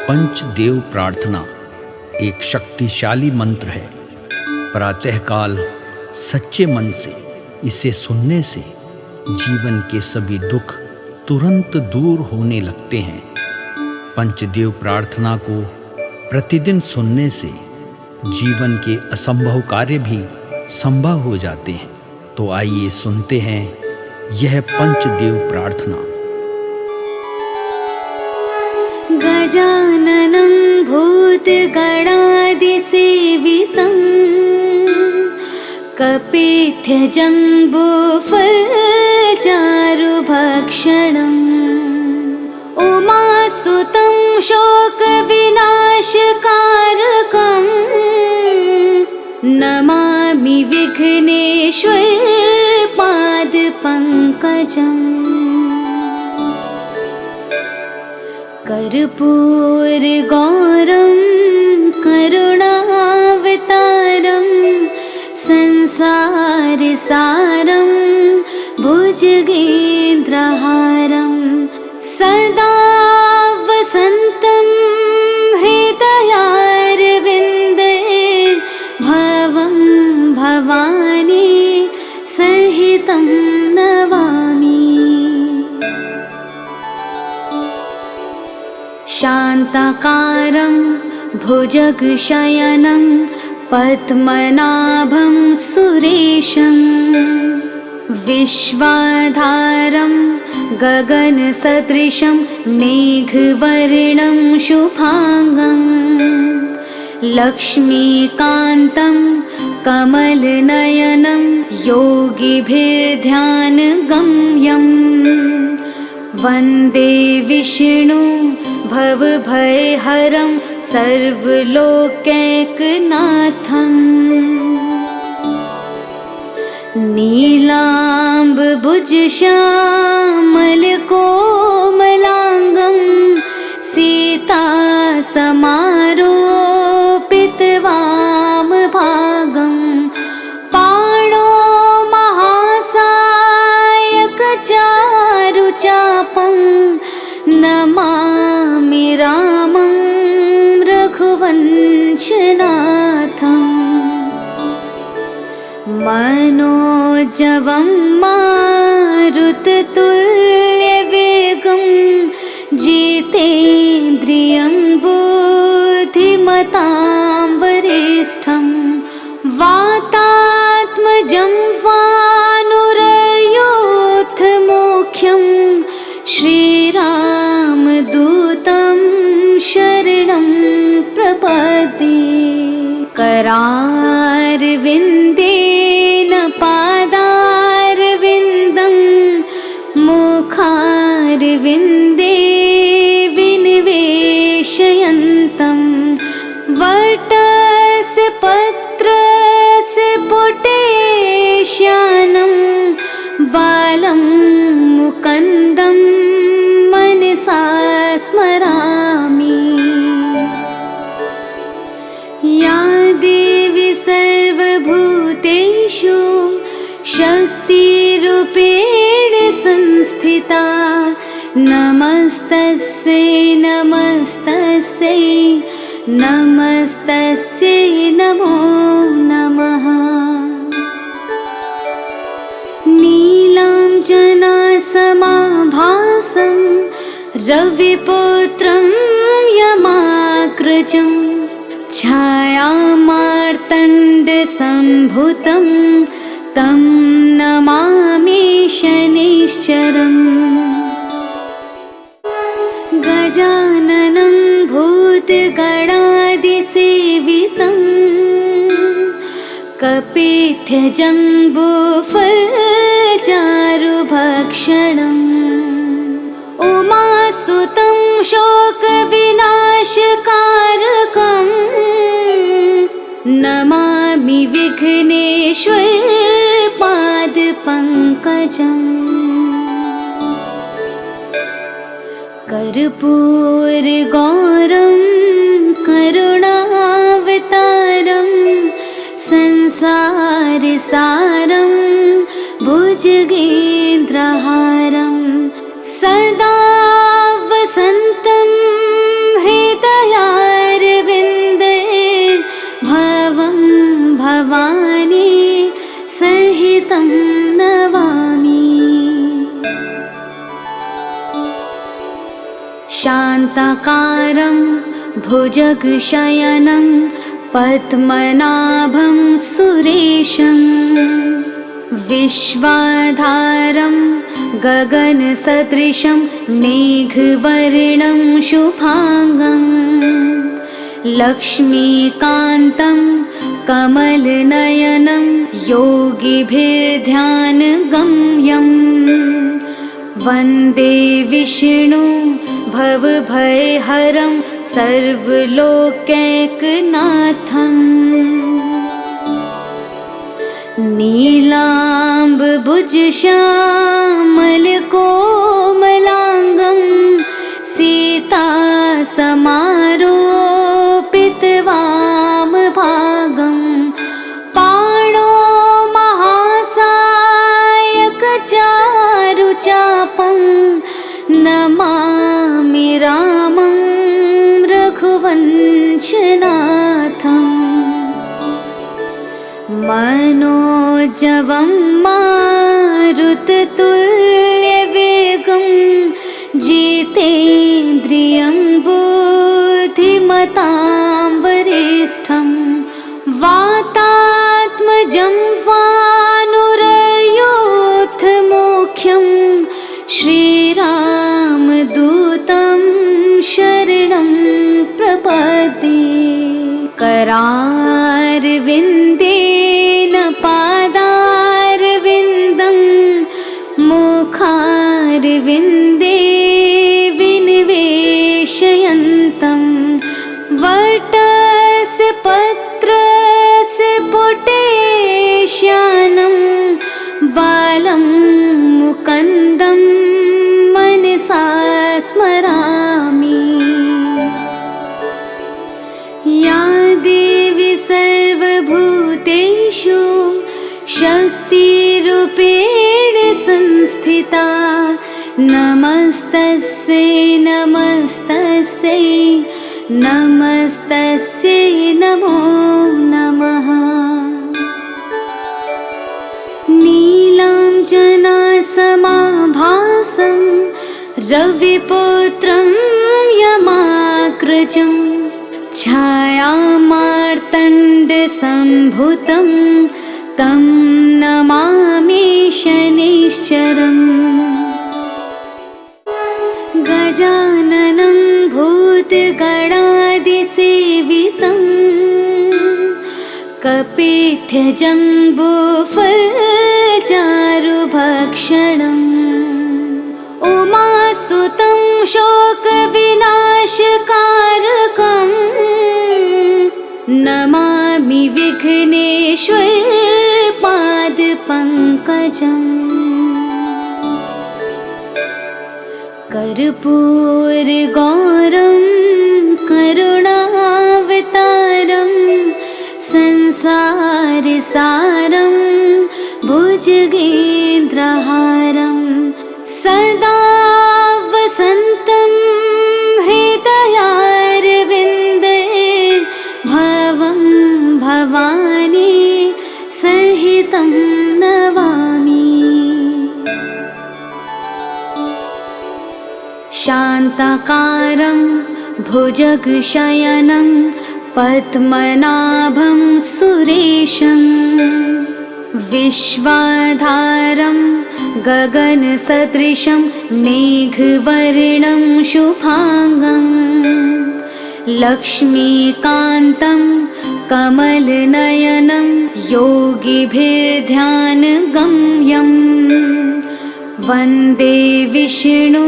पंचदेव प्रार्थना एक शक्तिशाली मंत्र है। प्रातःकाल सच्चे मन से इसे सुनने से जीवन के सभी दुख तुरंत दूर होने लगते हैं। पंचदेव प्रार्थना को प्रतिदिन सुनने से जीवन के असंभव कार्य भी संभव हो जाते हैं। तो आइए सुनते हैं यह पंचदेव प्रार्थना। गजाननं भूतगणादिसेवितं कपित्थजम्बूफलचारुभक्षणम् उमासुतं शोकविनाशकारकम् नमामि विघ्नेश्वर पादपङ्कजम्। कर्पूरगौरं करुणावतारं संसारसारं भुजगेन्द्रहारं सदा वसन्तं हृदयारविन्दे भवं भवानी सहितं नमामि। शान्ताकारं भुजगशयनं पद्मनाभं सुरेशं विश्वाधारं गगनसदृशं मेघवर्णं शुभांगं लक्ष्मीकान्तं कमलनयनं योगिभिर्ध्यानगम्यं वन्दे विष्णु भवभयहरं सर्वलोकैकनाथम्। नीलाम्बुजश्यामलकोमलाङ्गं सीतासमारोपितवामभागं पाणो महासायकचारुचापं नमामि रामं रघुवंशनाथम्। मनोजवं मारुततुल्यवेगं जितेन्द्रियं बुद्धिमतां वरिष्ठं वातात्मजं वानुरयूथमुख्यं श्रीरामदूतं शरणं प्रपद्ये। करारविन्देन पादारविन्दं मुखारविन्दे विनिवेशयन्तं वटस्य पत्रस्य पुटेश्यानं बालं मुकुन्दं मनसा स्मरामि। या देवी सर्वभूतेषु शक्तिरूपेण संस्थिता नमस्तस्यै नमस्तस्यै नमस्तस्यै नमो नमः। नीलाञ्जनासमाभासं रविपुत्रं यमाग्रजं छायामार्तण्डसम्भुतं तं नमामि शनैश्चरम्। गजाननं भूतगणादिसेवितं कपित्थजम्बूफलचारुभक्षणम् उमासुतं शोकविनाशकारकम् नमामि विघ्नेश्वर पादपङ्कजम्। कर्पूरगौरं करुणावतारं संसारसारं भुजगेन्द्रहारं सदा वसन्तं हृदय शान्ताकारं भुजगशयनं पद्मनाभं सुरेशं विश्वाधारं गगनसदृशं मेघवर्णं शुभांगं लक्ष्मीकान्तं कमलनयनं योगिभिर्ध्यानगम्यं वन्दे विष्णु भवभयहरं सर्वलोकैकनाथम् नीलाम्बुजश्यामलकोमलाङ्गं सीतासमारोपितवामभागं पाणो महासायकचारुचापं नमामि रामं रघुवंशनाथम् मनोजवं मारुततुल्यवेगं जितेन्द्रियं बुद्धिमतां वरिष्ठं वातात्मजं वानुरयूथमुख्यं श्रीरामदूतं शरणं प्रपद्ये करारविन्देन पादारविन्दं मुखारविन्दे विनिवेशयन्तं वटस्य पत्रस्य पुटेश्यानं बालं मुकुन्दं मनसा स्मरामि। या देवी सर्वभूतेषु शक्तिरूपेण संस्थिता नमस्तस्यै नमस्तस्यै नमस्तस्यै नमो नमः। नीलाञ्जनासमाभासं रविपुत्रं यमाग्रजं छायामार्तण्डसम्भुतं तं नमामि शनैश्चरम् गजाननं भूतगणादिसेवितं कपित्थजम्बूफलचारुभक्षणम् उमासुतं शोकविनाशकारकम् नमामि विघ्नेश्वर पादपङ्कजम् कर्पूरगौरं करुणावतारं संसारसारं भुजगेन्द्रहारं सदा वसन्तं हृदयारविन्दे भवं भवानी सहितं नमामि। शान्ताकारं भुजगशयनं पद्मनाभं सुरेशं विश्वाधारं गगनसदृशं मेघवर्णं शुभांगं लक्ष्मीकान्तं कमलनयनं योगिभिर्ध्यानगम्यं वन्दे विष्णु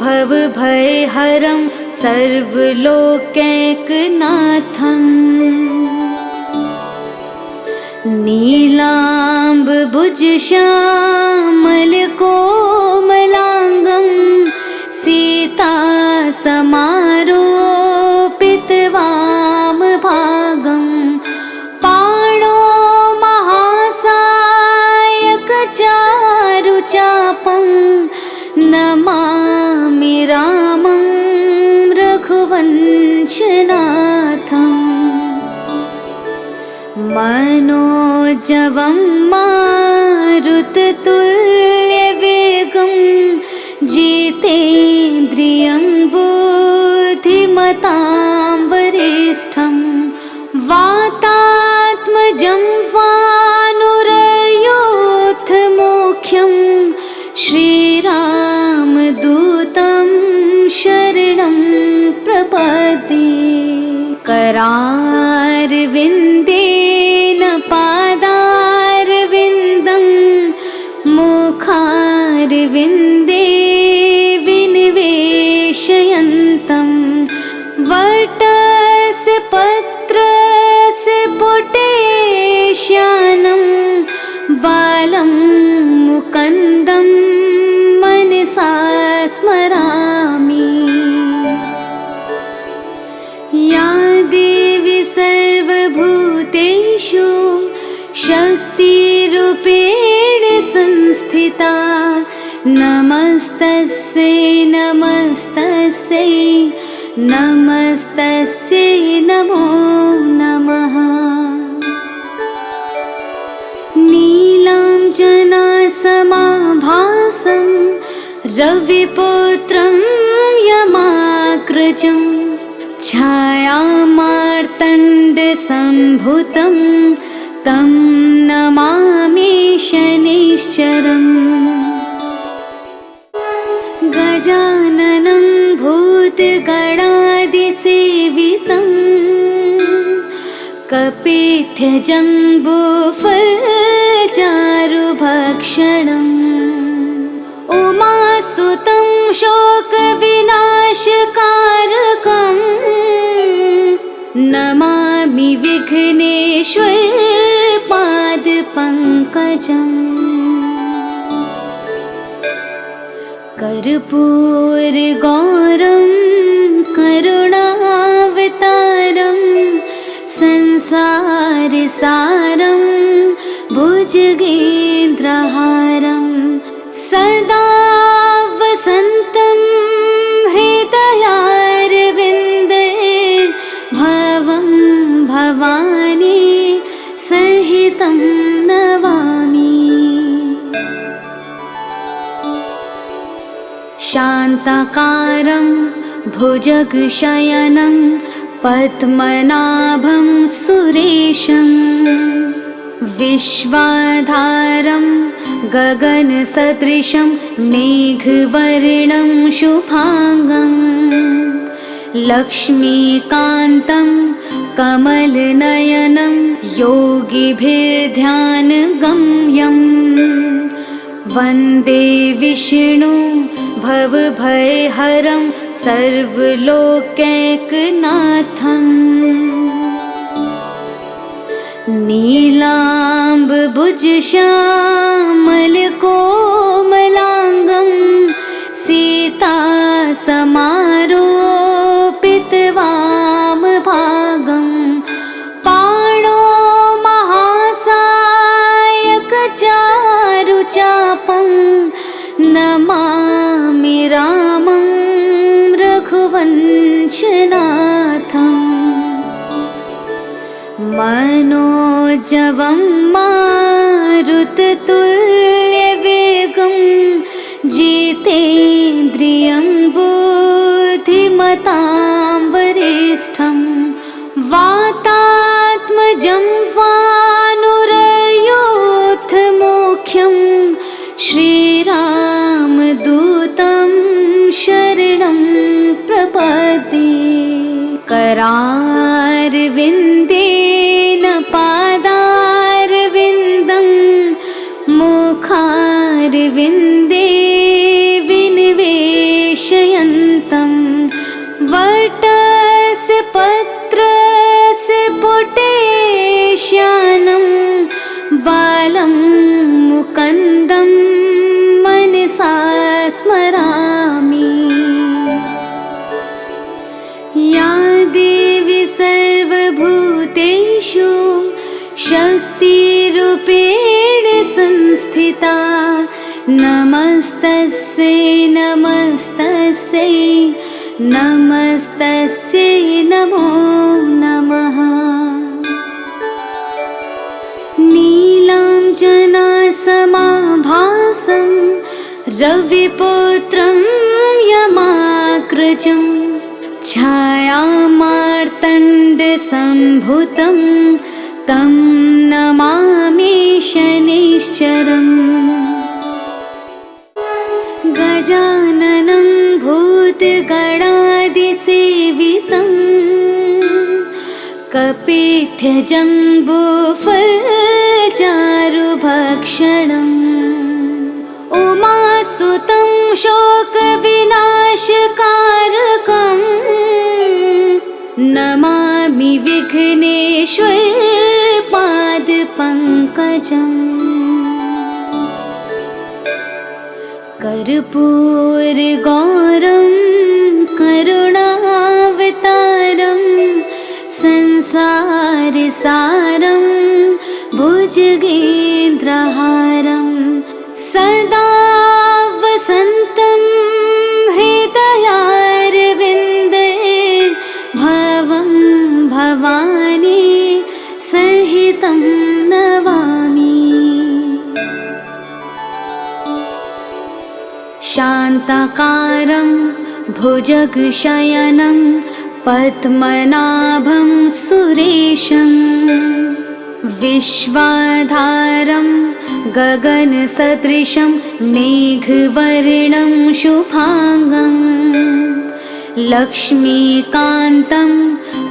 भवभयहरं सर्वलोकैकनाथम् नीलाम्बुजश्यामलकोमलाङ्गं सीतासमारोपितवामभागं पाणो महासायकचारुचापं नमामि रामं रघुवंशनाथम् मनोजवं मारुततुल्यवेगं जितेन्द्रियं बुद्धिमतां वरिष्ठं वातात्मजं वानुरयोऽथमुख्यं श्रीरामदूतं शरणं प्रपद्ये। करारविन्देन पादारविन्दं मुखारविन्दे विनिवेशयन्तं वटस्य पत्रस्य पुटेश्यानं बालं मुकुन्दं मनसा स्मरामि। या देवी सर्वभूतेषु शक्तिरूपेण संस्थिता नमस्तस्यै नमस्तस्यै नमस्तस्यै नमो नमः। नीलाञ्जनासमाभासं रविपुत्रं यमाग्रजं छायामार्तण्डसम्भूतं तं नमामि शनैश्चरम्। गजाननं भूतगणादिसेवितं कपित्थजम्बूफलचारुभक्षणम् उमासुतं शोकविनाशकारकं नमामि विघ्नेश्वरपादपङ्कजम्। कर्पूरगौरं करुणावतारं संसारसारं भुजगेन्द्रहारं सदा वसन्तं हृदयारविन्दे भवं भवानी सहितं नमामि। शान्ताकारं भुजगशयनं पद्मनाभं सुरेशं विश्वाधारं गगनसदृशं मेघवर्णं शुभांगं लक्ष्मीकान्तं कमलनयनं योगिभिर्ध्यानगम्यं वन्दे विष्णु भवभयहरं सर्वलोकैकनाथम्। नीलाम्बुजश्यामलकोमलाङ्गं सीतासमारोपितवामभागं पाणो महासायकचारुचापं नमामि रामं रघुवंशनाथम्। मनोजवं मारुततुल्यवेगं जितेन्द्रियं बुद्धिमतां वरिष्ठं वातात्मजं वानुरयोऽथमुख्यं श्रीरामदूतं शरणं प्रपद्ये। करारविन्देन पादारविन्दं मुखारविन्दे विनिवेशयन्तं वटस्य पत्रस्य पुटेश्यानं बालं मुकुन्दं मनसा स्मरामि। या देवी सर्वभूतेषु शक्तिरूपेण संस्थिता नमस्तस्यै नमस्तस्यै नमस्तस्यै नमो नमः। नीलाञ्जनासमाभासं रविपुत्रं यमाग्रजं छायामार्तण्डसम्भुतं तं नमामि शनैश्चरम्। गजाननं भूतगणादिसेवितं कपित्थजम्बूफलचारुभक्षणम्। उमासुतं शोकविनाशकारकं नमामि विघ्नेश्वरपादपङ्कजम्। कर्पूरगौरं करुणावतारं संसारसारं भुजगेन्द्रहारं सदा वसन्तं हृदयारविन्दे भवं भवानी सहितं नमामि। शान्ताकारं भुजगशयनं पद्मनाभं सुरेशं विश्वाधारं गगनसदृशं मेघवर्णं शुभांगं लक्ष्मीकान्तं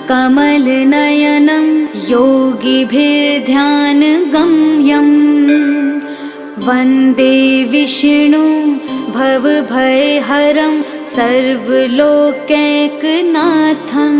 कमलनयनं योगिभिर्ध्यानगम्यं वन्दे विष्णु भवभयहरं सर्वलोकैकनाथम्।